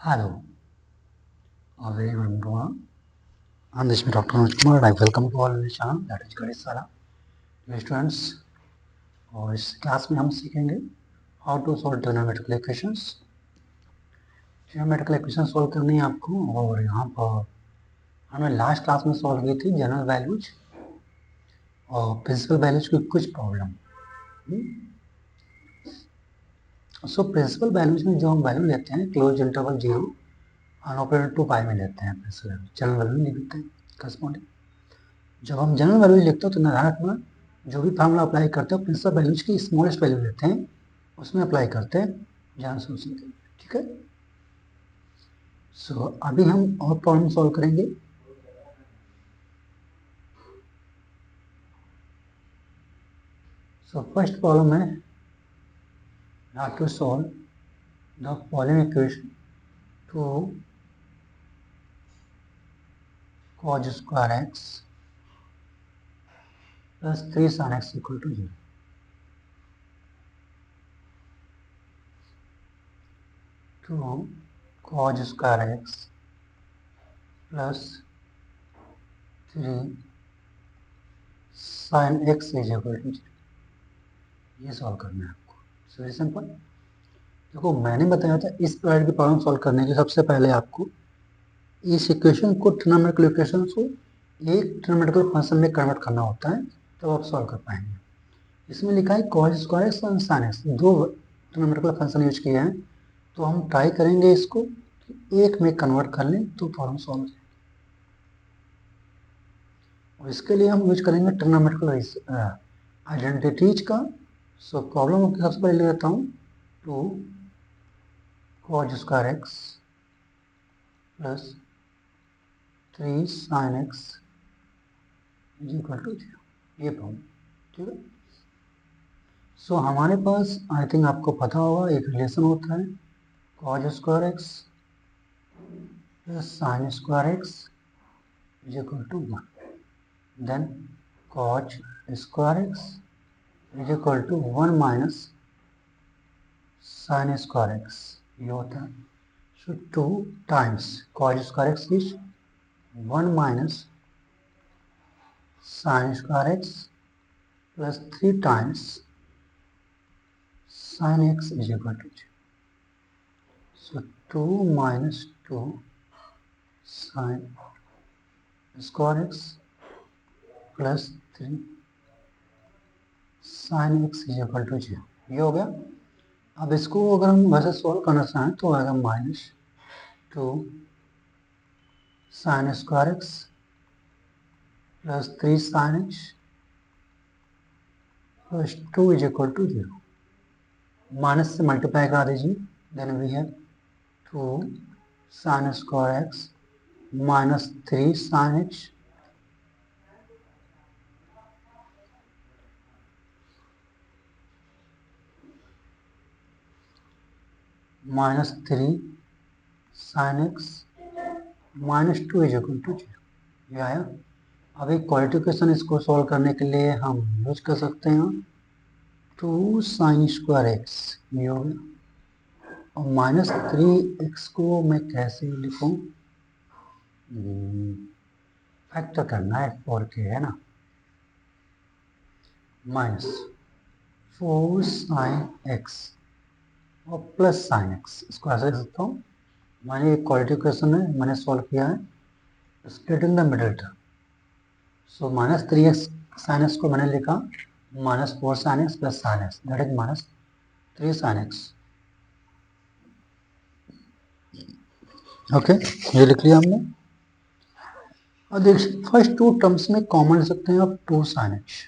Hello, a very good morning. I'm this Dr. Anuj Kumar and I welcome to all the channel that is Ganesh Sala. Dear students, और इस class में हम सीखेंगे how to solve trigonometrical equations. Trigonometrical equation solve करनी है आपको, और यहाँ पर हमने लास्ट क्लास में सॉल्व की थी जनरल वैल्यूज और प्रिंसिपल वैल्यूज की कुछ प्रॉब्लम। सो प्रिंसिपल वैल्यूज में जो हम वैल्यू लेते हैं क्लोज इंटरवल 0 अनओपन टू पाई में लेते हैं, प्रिंसिपल वैल्यू जनरल वैल्यू नहीं लिखते हैं करस्पॉन्डिंग। जब हम जनरल वैल्यू लिखते हो तो ध्यान रखना, जो भी फार्मूला अप्लाई करते हो प्रिंसिपल वैल्यूज की स्मॉलेस्ट वैल्यू लेते हैं, उसमें अप्लाई करते हैं ध्यान से उसी के, ठीक है। सो अभी हम और प्रॉब्लम सॉल्व करेंगे। सो फर्स्ट प्रॉब्लम है how to solve the following equation to cos square x plus 3 sin x equal to 0. To cos square x plus 3 sin x is equal to 0. ये सॉल्व करना है आपको, very simple. देखो मैंने बताया था इस प्रकार की प्रॉब्लम सॉल्व करने के सबसे पहले आपको इस इक्वेशन को ट्रिग्नोमेट्रिकल इक्वेशन को एक ट्रिग्नोमेट्रिकल फंक्शन में कन्वर्ट करना होता है, तब आप सॉल्व कर पाएंगे। इसमें लिखा है cos स्क्वायर एक्स और sin x, दो ट्रिग्नोमेट्रिकल फंक्शन यूज किए हैं, तो हम ट्राई करेंगे इसको एक में कन्वर्ट कर लें तो प्रॉब्लम सॉल्व हो जाएगी। और इसके लिए हम यूज करेंगे ट्रिग्नोमेट्रिकल आइडेंटिटीज का। सो प्रॉब्लम सबसे पहले ले लेता हूँ, two cos square x plus 3 sin x is equal to 0, ये प्रॉब्लम, ठीक है। सो हमारे पास आई थिंक आपको पता होगा एक रिलेशन होता है cos square x plus sin square x is equal to 1, then cos square x is equal to 1 minus sin square X, ये होता है। So 2 times cos square x is 1 minus sin square x plus 3 times sin x is equal to 0. So 2 minus 2 sin square x plus 3 sin x is equal to 0, ये हो गया। अब इसको अगर हम वैसे सॉल्व करना चाहें तो आएगा minus 2 sin square x plus 3 sin x plus 2 is equal to 0, minus से मल्टीप्लाई करा दीजिए, then we have 2 sin square X minus 3 sin x minus 3 sin x minus 2 is equal to 0, ये आया। अब एक क्वालिटी क्वेश्चन इसको solve करने के लिए हम यूज कर सकते हैं 2 sin स्क्वायर एक्स, ये हो गया। और माइनस 3x को मैं कैसे लिखूं, फैक्टर करना है 4 के, है ना, माइनस 4 sin x और प्लस साइन एक्स, इसको ऐसे लिख सकता हूँ। मैंने एक क्वालिटी क्वेश्चन है मैंने सॉल्व किया है splitting the middle term. So minus 3x sine x को मैंने लिखा minus 4 sign X plus sine x, that is minus 3 sine x, okay, ये लिख लिया हमने। और देखिए फर्स्ट टू टर्म्स में कॉमन ले सकते हैं आप 2 साइन एक्स,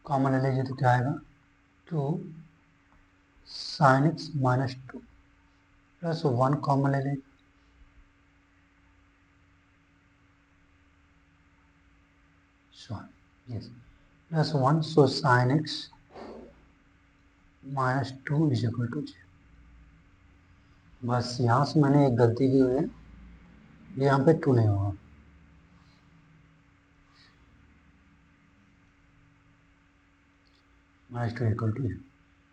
कॉमन ले लीजिए तो क्या आएगा 2 sine X minus 2 plus 1 common ले लीजिए, yes plus 1, so sine X minus 2 is equal to 0। बस यहाँ से मैंने एक गलती की हुई है, यहाँ पे 2 नहीं होगा, माइनस 2 इक्वल टू 0।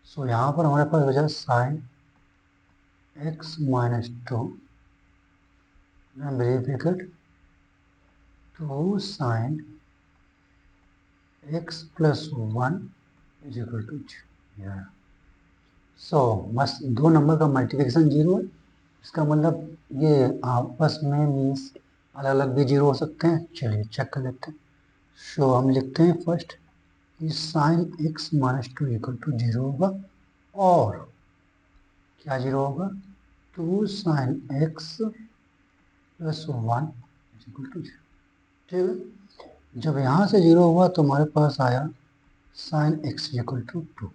सो यहाँ पर हमारे पास बचा sine X minus two bracket 2 sine X plus 1 is equal to 0। So बस दो नंबर का मल्टीप्लिकेशन 0 है, इसका मतलब ये आपस में मीन्स अलग अलग भी 0 हो सकते हैं। चलिए चेक कर लेते हैं। सो हम लिखते हैं फर्स्ट कि sine X minus two equal to 0 होगा, और क्या 0 होगा, 2 sine X plus 1 equal to 0। ठीक है, जब यहाँ से 0 हुआ तो हमारे पास आया साइन एक्स इक्वल टू 2,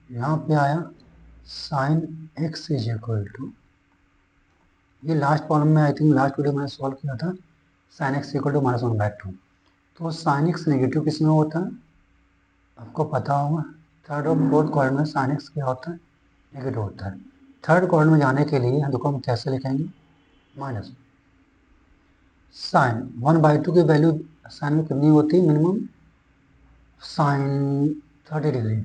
यहाँ पे आया sine X is equal to, ये लास्ट प्रॉब्लम में आई थिंक लास्ट वीडियो मैंने सॉल्व किया था, sine X equal to minus 1/2। तो साइन एक्स नेगेटिव किस में होता है, आपको पता होगा। थर्ड और फोर्थ क्वाड्रेंट में साइन एक्स क्या होता है, नेगेटिव होता है। थर्ड क्वाड्रेंट में जाने के लिए देखो हम कैसे लिखेंगे, माइनस साइन 1/2 की वैल्यू साइन में कितनी होती है, मिनिमम साइन 30 डिग्री,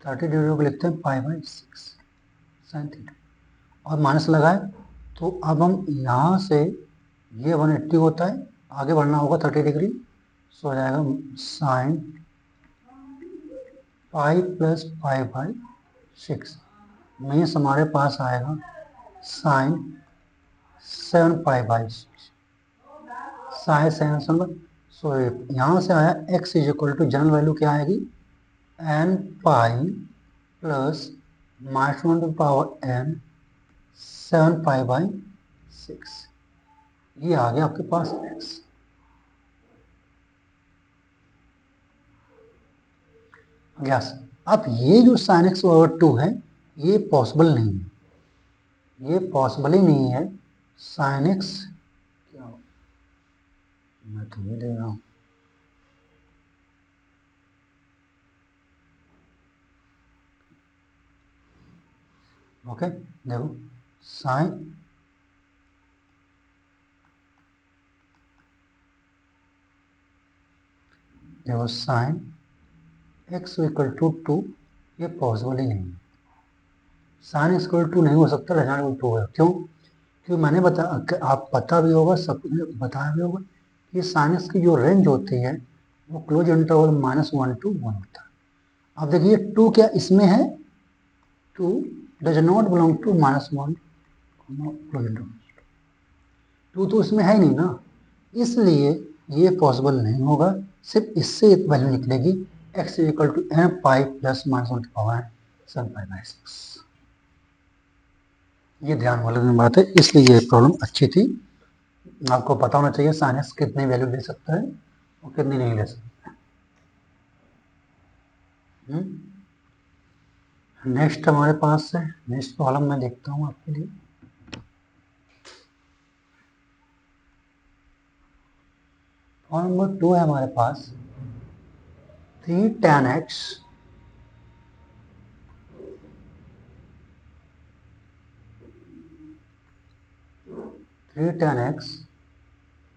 30 डिग्री को लिखते हैं π/6 साइन थीटा, और माइनस लगाए तो अब हम यहाँ से ये 180 होता है, आगे बढ़ना होगा 30 डिग्री, सो हो जाएगा साइन पाई प्लस π/6 मीन्स हमारे पास आएगा साइन 7π/6 साइन 7। सो यहाँ से आया x is equal to general value क्या आएगी, n पाई प्लस -1/n 7π/6, ये आ गया आपके पास x। यस, अब ये जो साइन एक्स ओवर 2 है ये पॉसिबल नहीं है, ये पॉसिबल ही नहीं है। साइन एक्स क्या, मैं तो ये दे रहा हूँ, ओके देखो साइन देखो साइन एक्स इक्वल टू 2, ये पॉसिबल ही नहीं है। साइन एक्स इक्वल टू नहीं हो सकता, रेजान इक्वल टू है। क्यों, क्योंकि मैंने बताया, आप पता भी होगा, सब बताया भी होगा कि साइन एक्स की जो रेंज होती है वो क्लोज इंटरवल -1 to 1 होता है। अब देखिए 2 क्या इसमें है, 2 does not belong to -1 close interval, 2 तो इसमें है ही नहीं ना, इसलिए ये पॉसिबल नहीं होगा। सिर्फ इससे एक वैल्यू निकलेगी x equal to n pi plus -1/7π/6। ये ध्यान वाली बात है, इसलिए ये प्रॉब्लम अच्छी थी। आपको पता होना चाहिए साइन एक्स कितनी वैल्यू ले सकता है और कितनी नहीं ले सकता। नेक्स्ट हमारे पास है, नेक्स्ट प्रॉब्लम मैं देखता हूँ आपके लिए। प्रॉब्लम नंबर 2 है हमारे पास, 3 tan x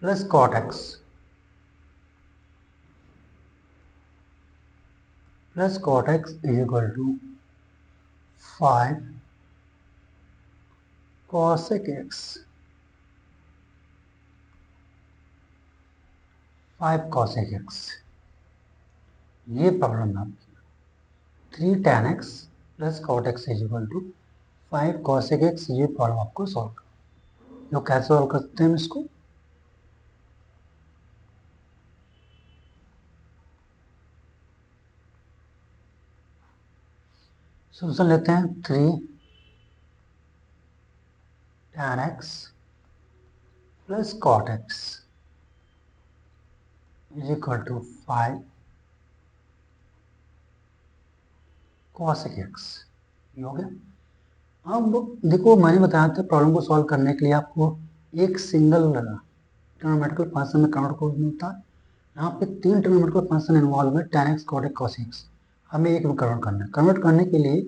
plus cot x is equal to 5 cosec x, 5 cosec x, ये प्रॉब्लम है आपकी। 3 tan x plus cot x is equal to 5 cosec x, ये प्रॉब्लम आपको सॉल्व करना। तो कैसे सॉल्व करते हैं इसको, सोल्यूशन लेते हैं। 3 tan x plus cot x is equal to 5 cosec x, ये हो गया। अब देखो मैंने बताया था प्रॉब्लम को सॉल्व करने के लिए आपको एक सिंगल ट्रिग्नोमेट्रिकल फंक्शन में कन्वर्ट करना होता है। यहाँ पे 3 ट्रिग्नोमेट्रिकल फंक्शन इन्वॉल्व है, tan x cot x cos x, हमें एक में कन्वर्ट करना है। कन्वर्ट करने के लिए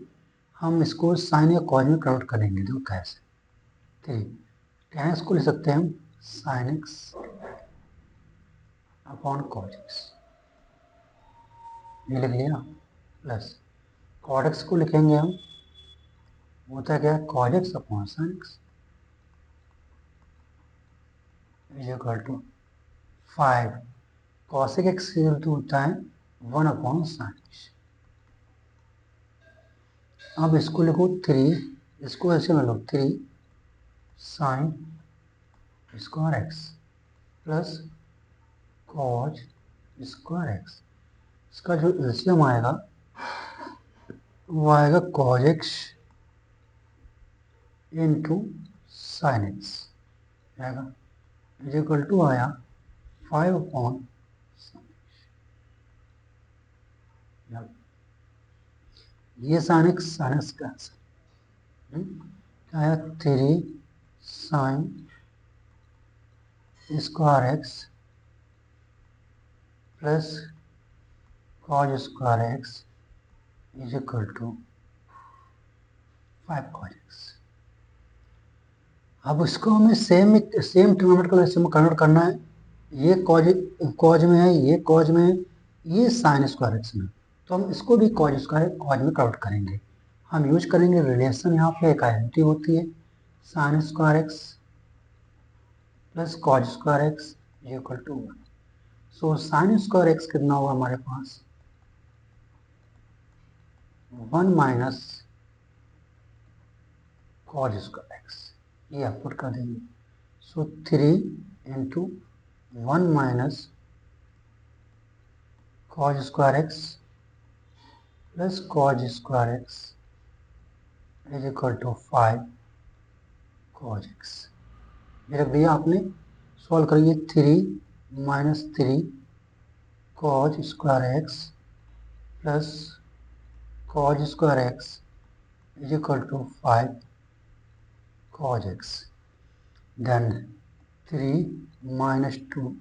हम इसको साइन या कॉस में कन्वर्ट करेंगे। देखो कैसे, 3 tan x को ले सकते हैं हम sine x upon cos x, ये लिख लिया, प्लस कॉड एक्स को लिखेंगे हम, होता है क्या, cot X upon sine X is equal to 5 cosec X होता है 1 अपॉन साइन एक्स। अब इसको लिखो 3, इसको ऐसे में लो 3 sine square x plus cos square x. इसका जो एलसीएम आएगा वो आएगा cos x into sine x आएगा इज इक्वल टू आया 5 अपॉन ये साइन एक्स का आंसर आया 3 sine square x plus cos square x is equal to 5 cos X. अब इसको हमें सेम ट्रिग्नोमेट्रिकल रेशियो में कन्वर्ट करना है। ये कॉज में है, ये कॉज में है, ये साइन स्क्वायर एक्स में, तो हम इसको भी कॉज में कन्वर्ट करेंगे। हम यूज करेंगे रिलेशन, यहाँ पे एक आइडेंटिटी होती है sine square x plus cos square x equal to 1। So sine square X कितना होगा हमारे पास 1 माइनस कॉज स्क्वायर एक्स, ये आप पुट कर देंगे। So 3 into 1 minus cos square x plus cos square x is equal to 5 cos X. ये रख दिया आपने, सॉल्व करिए 3 minus 3 cos square x plus cos square x is equal to 5 cos X. Then 3 minus 2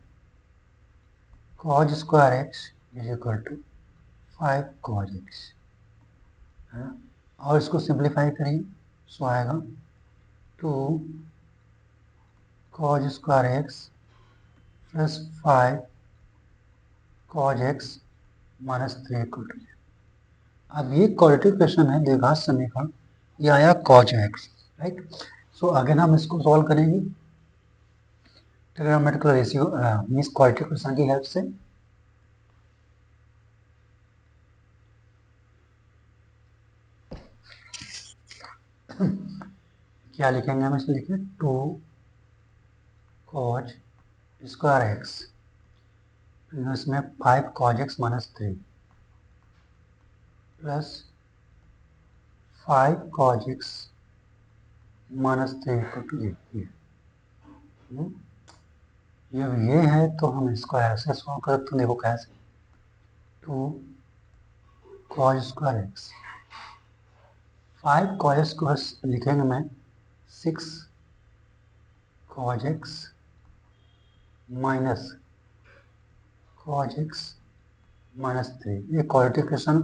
cos square x is equal to 5 cos X है ना। और इसको simplify करिए, सो आएगा 2 cos square x plus 5 cos X minus 3 equal to. अब ये quadratic equation है द्विघात समीकरण, ये आया cos X, right. So again हम इसको सॉल्व करेंगे trigonometrical ratio means quadratic equation की हेल्प से। क्या लिखेंगे हम, इसमें लिखेंगे 2 कॉज स्क्वायर एक्स, इसमें 5 cos X minus 3 plus 5 cos X minus 3 equal to 0। जब ये है तो हम इसको ऐसे सॉल्व कर सकते हैं, देखो कैसे 2 cos square x 5 cause square लिखेंगे मैं 6 cause X minus cos X minus 3। ये क्वाड्रेटिक इक्वेशन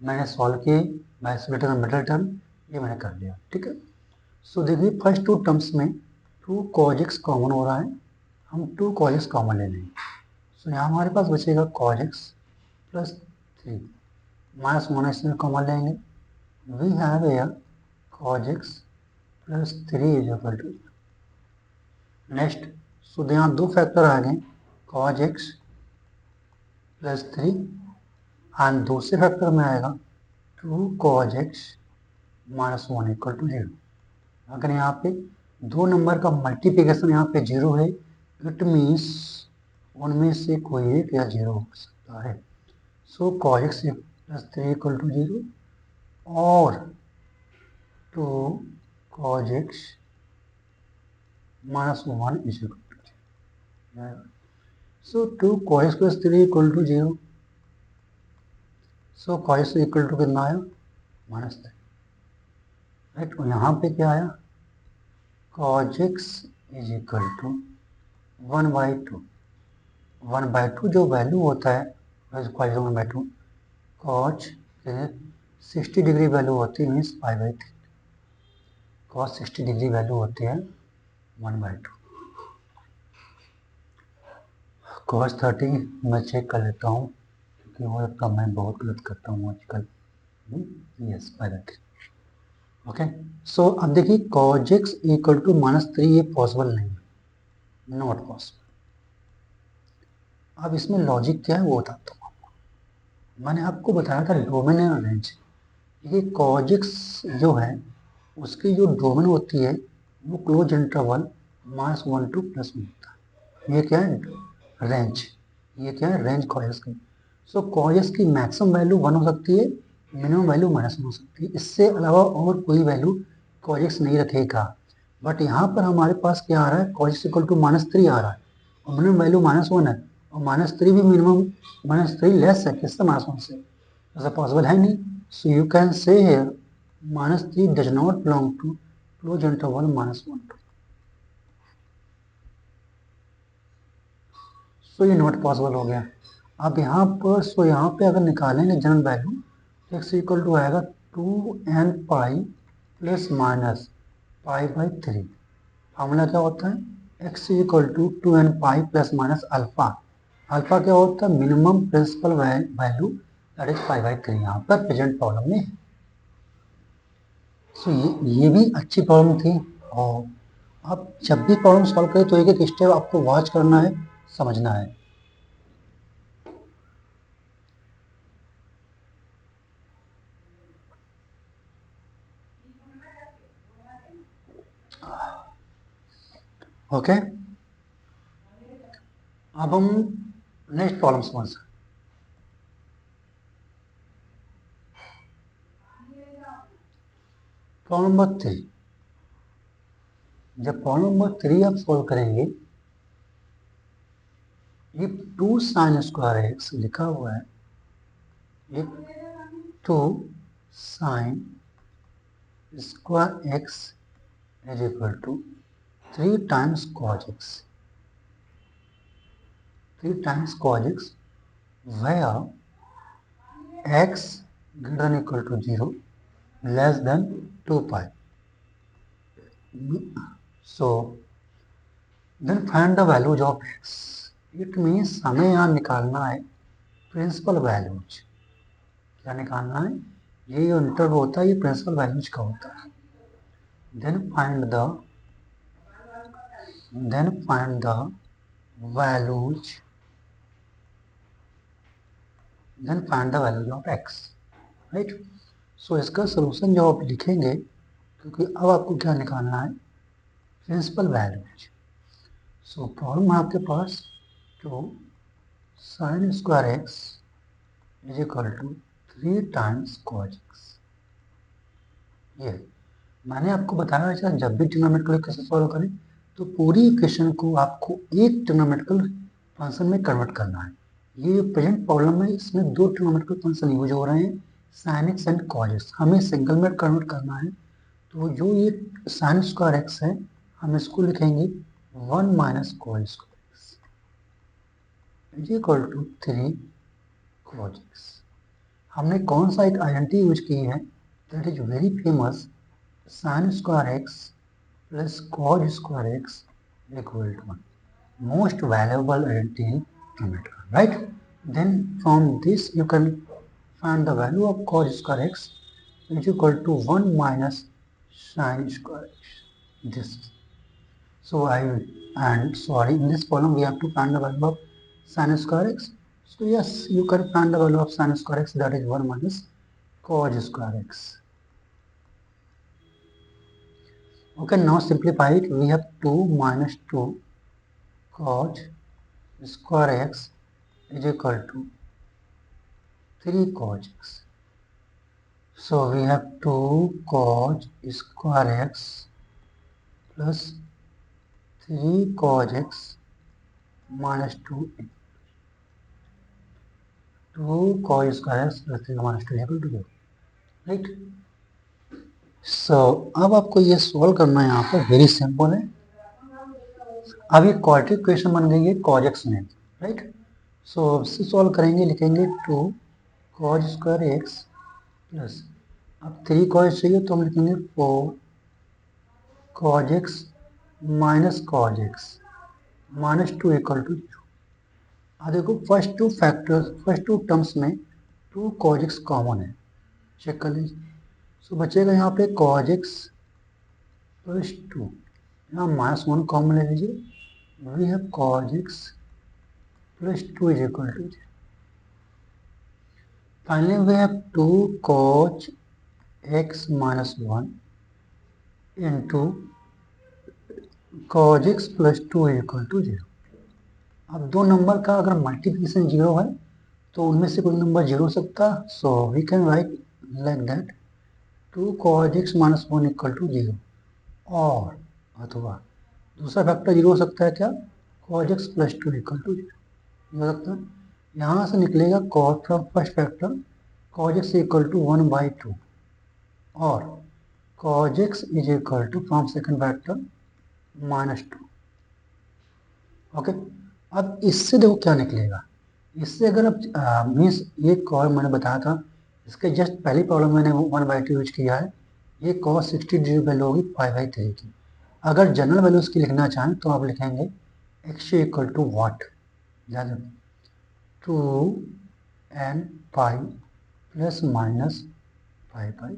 मैंने सॉल्व किए बाय सब्स्टिट्यूशन मिडिल टर्म, ये मैंने कर लिया, ठीक है। सो देखिए फर्स्ट 2 टर्म्स में 2 कॉज एक्स कॉमन हो रहा है, हम 2 कॉज एक्स कॉमन ले लेंगे। सो यहाँ हमारे पास बचेगा cos X plus 3 minus minus में कॉमन लेंगे, we have air cos x plus 3 is equal to. Next so यहाँ 2 फैक्टर आ गए cos x प्लस 3 एंड दूसरे फैक्टर में आएगा 2 cos x minus 1 equal to 0। अगर यहाँ पे 2 नंबर का मल्टीप्लिकेशन यहाँ पे 0 है, इट मीन्स उनमें से कोई एक या 0 हो सकता है। So cos x plus 3 equal to 0 और 2 cos x minus 1 is equal to 0. So 2 cos x plus 3 equal to 0. So cos x equal to कितना आया माइनस 3, राइट। और यहाँ पे क्या आया cos x is equal to 1/2। 1/2 जो वैल्यू होता है 1/2 cos 60 डिग्री वैल्यू होती है मीन्स 5/3, cos 60 डिग्री वैल्यू होती है 1/2। cos 30 मैं चेक कर लेता हूँ क्योंकि वो तो मैं बहुत गलत करता हूँ आजकल, यस बाय दैट। ओके, सो अब देखिए cos x इक्वल टू -3 ये पॉसिबल नहीं है, नॉट पॉसिबल। अब इसमें लॉजिक क्या है वो बताता हूँ आपको। मैंने आपको बताया था डोमेन एंड रेंज। ये cos x जो है उसकी जो डोमेन होती है वो क्लोज इंटरवल -1 to +1 होता है। ये क्या है रेंज, ये क्या है रेंज cos x की। सो cos x की मैक्सिमम वैल्यू 1 हो सकती है, मिनिमम वैल्यू -1 हो सकती है, इससे अलावा और कोई वैल्यू cos x नहीं रखेगा। बट यहाँ पर हमारे पास क्या आ रहा है, cos x इक्वल टू -3 आ रहा है और मिनिमम वैल्यू -1 है और -3 भी मिनिमम -3 लेस है किससे, -1 से, ऐसा पॉसिबल है नहीं। So you can say here -3 does not belong to close interval -1 to। So ये नॉट पॉसिबल हो गया। अब यहाँ पर यहाँ पे अगर निकालेंगे जनरल वैल्यू तो एक्स इक्वल टू आएगा 2n pi plus minus pi by 3। Formula क्या होता है, x equal to 2n pi plus minus alpha. Alpha क्या होता है, minimum principal value that is pi by 3 यहाँ पर प्रेजेंट प्रॉब्लम में। सो ये भी अच्छी प्रॉब्लम थी। और आप जब भी प्रॉब्लम सॉल्व करें तो एक एक स्टेप आपको वॉच करना है, समझना है। ओके, अब हम नेक्स्ट प्रॉब्लम समझते हैं। Problem number 3। जब प्रॉब्लम नंबर 3 आप सॉल्व करेंगे, ये 2 साइन स्क्वायर एक्स लिखा हुआ है, ये 2 sine square x is equal to 3 times cos x, 3 times cos x, where x greater than equal to 0 less than 2 pi. So then find the values of x. It means हमें यहाँ निकालना है principal values. क्या निकालना है, ये जो interval होता है ये प्रिंसिपल वैल्यूज का होता है। then find the values then find the values of x, right? सो इसका सोल्यूशन जो आप लिखेंगे, क्योंकि अब आपको क्या निकालना है, प्रिंसिपल वैल्यूज। सो प्रॉब्लम है आपके पास 2 sine square x is equal to 3 times cos x। ये मैंने आपको बताया था जब भी ट्रिग्नोमेट्रिकल इक्वेशन सॉल्व करें तो पूरी इक्वेशन को आपको एक ट्रिग्नोमेट्रिकल फंक्शन में कन्वर्ट करना है। ये जो प्रेजेंट प्रॉब्लम है इसमें 2 ट्रिग्नोमेट्रिकल फंक्शन यूज हो रहे हैं, sine x and cos x। हमें सिंगल में कन्वर्ट करना है। तो जो ये साइन स्क्वायर एक्स है हम इसको लिखेंगे 1 minus cos square x is equal to 3 cos x। हमने कौन सा एक आइडेंटिटी यूज की है, that is very famous, sine square x plus cos square x equal to 1, most valuable identity in trigonometry, right? Then from this you can find the value of cos square x is equal to 1 minus sin square x. This. So in this problem we have to find the value of sin square x. So yes, you can find the value of sin square x, that is 1 minus cos square x. Okay, now simplify it. We have 2 minus 2 cos square x is equal to 3 cos x. So we have 2 cos square x plus 3 cos x minus 2 cos square x plus 3 minus 2 equal to 0, right? So अब आपको ये solve करना है, यहाँ पर very simple है। अब ये क्वाड्रेटिक इक्वेशन बन गई है cos x में, राइट? सो इससे सॉल्व करेंगे, लिखेंगे 2 cos स्क्वायर x प्लस, अब 3 cos चाहिए तो हम लिखेंगे 4 cos x minus cos x minus 2 equal to 0। अब देखो फर्स्ट टू टर्म्स में 2 cos x कॉमन है, चेक कर लीजिए। सो बचेगा यहाँ पे cos x प्लस 2, यहाँ -1 कॉमन ले लीजिए। We have cos x plus 2 is equal to, finally we have 2 cos x minus 1 into cos x plus 2 is equal to 0। अब दो नंबर का अगर मल्टीप्लिकेशन 0 है तो उनमें से कोई नंबर 0 हो सकता है। So we can write like that 2 cos x minus 1 equal to 0, और अथवा दूसरा फैक्टर 0 हो सकता है क्या, cos x plus 2 equal to 0 हो सकता है। यहाँ से निकलेगा cos from first factor cos x equal to 1/2, और cos x is equal to from second factor -2। Okay, अब इससे देखो क्या निकलेगा। इससे अगर अब मीन्स ये कॉल मैंने बताया था, इसके जस्ट पहली प्रॉब्लम मैंने 1/2 यूज किया है। ये cos 60 डिग्री वैल्यू होगी 5/3 की। अगर जनरल वैल्यू उसकी लिखना चाहें तो आप लिखेंगे x equal to what, 2n pi plus minus 5/3।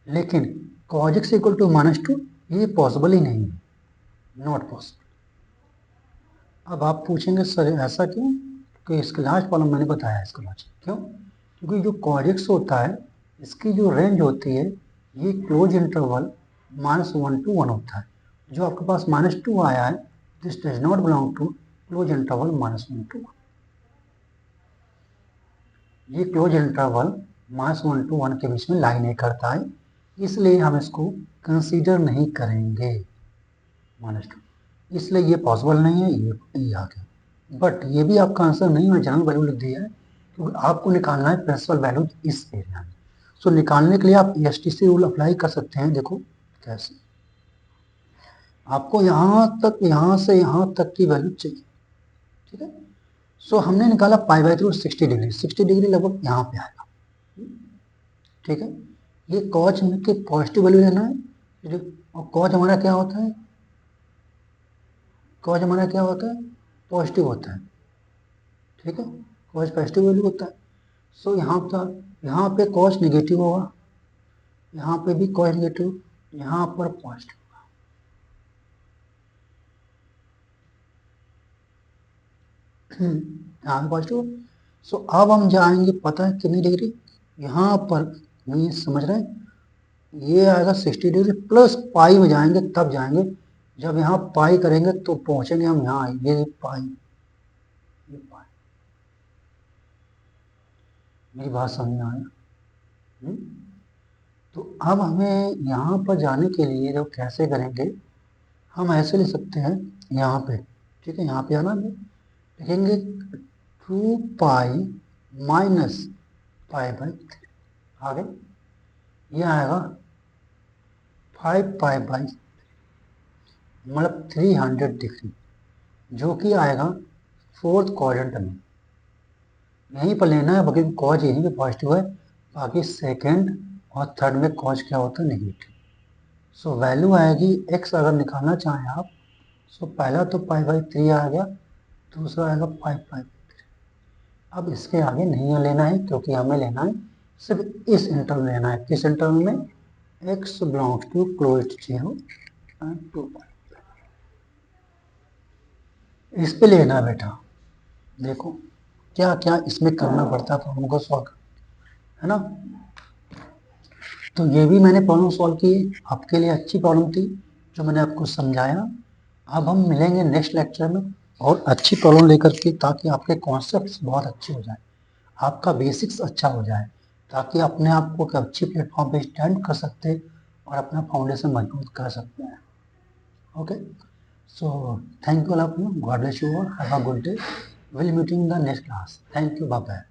लेकिन cos x इक्वल टू -2 ये पॉसिबल ही नहीं है, नॉट पॉसिबल। अब आप पूछेंगे सर ऐसा क्यों, कि इसके लास्ट प्रॉब्लम मैंने बताया इसका लॉजिक क्यों, क्योंकि जो cos x होता है इसकी जो रेंज होती है ये क्लोज इंटरवल -1 to 1 होता है। जो आपके पास -2 आया है this does not belong to close interval -1 to 1। ये क्लोज इंटरवल -1 to 1 के बीच में लाई नहीं करता है, इसलिए हम इसको कंसीडर नहीं करेंगे -2, इसलिए ये पॉसिबल नहीं है। ये आ गया, बट ये भी आपका आंसर नहीं है, जनरल वैल्यू लिख दिया है क्योंकि आपको निकालना है प्रिंसिपल वैल्यू इस एरिया में। सो निकालने के लिए आप ESTC रूल अप्लाई कर सकते हैं। देखो कैसे, आपको यहाँ से यहाँ तक की वैल्यू चाहिए, ठीक है। सो हमने निकाला π/3 60 डिग्री, 60 डिग्री लगभग यहाँ पे आएगा, ठीक है। ये कॉज के पॉजिटिव वैल्यू लेना है, और कॉज हमारा क्या होता है, कॉज हमारा क्या होता है, पॉजिटिव होता है, ठीक है। कॉज पॉजिटिव वैल्यू होता है। सो यहाँ पे कॉज नेगेटिव होगा, यहाँ पे भी कॉज नेगेटिव, यहाँ पर पॉजिटिव होगा। यहाँ पे पॉजिटिव। सो अब हम जाएंगे पता है कितनी डिग्री, यहाँ पर ये समझ रहे हैं, ये आएगा 60 डिग्री प्लस पाई में जाएंगे, तब जाएंगे जब यहाँ पाई करेंगे तो पहुंचेंगे हम यहाँ, ये पाई, ये पाई। मेरी बात समझ में आया। तो अब हमें यहाँ पर जाने के लिए जो कैसे करेंगे, हम ऐसे लिख सकते हैं यहाँ पे, ठीक है। यहाँ पे आना लिखेंगे 2 पाई माइनस π/3, आगे ये आएगा 5π/, मतलब 300 डिग्री, जो कि आएगा फोर्थ क्वाड्रेंट में। यहीं पर लेना है, बाकी कॉज यहीं पे पॉजिटिव है, बाकी सेकंड और थर्ड में कॉज क्या होता है, नेगेटिव। सो वैल्यू आएगी x अगर निकालना चाहें आप, सो पहला तो π/3 आ गया, दूसरा आएगा 5/3। अब इसके आगे नहीं लेना है क्योंकि हमें लेना है सिर्फ इस इंटरवल में लेना है। किस इंटरवल में, x belongs to close 0 and 2 pi, इस पे लेना बेटा। देखो क्या क्या इसमें करना पड़ता था हमको सॉल्व, है ना। तो ये भी मैंने प्रॉब्लम सॉल्व की, आपके लिए अच्छी प्रॉब्लम थी जो मैंने आपको समझाया। अब हम मिलेंगे नेक्स्ट लेक्चर में और अच्छी प्रॉब्लम लेकर के, ताकि आपके कॉन्सेप्ट्स बहुत अच्छे हो जाए, आपका बेसिक्स अच्छा हो जाए, ताकि अपने आप को एक अच्छी प्लेटफॉर्म पे स्टैंड कर सकते और अपना फाउंडेशन मजबूत कर सकते हैं। Okay, so thank you all of you, God bless you all, have a good day, will meeting in the next class, thank you, bye bye.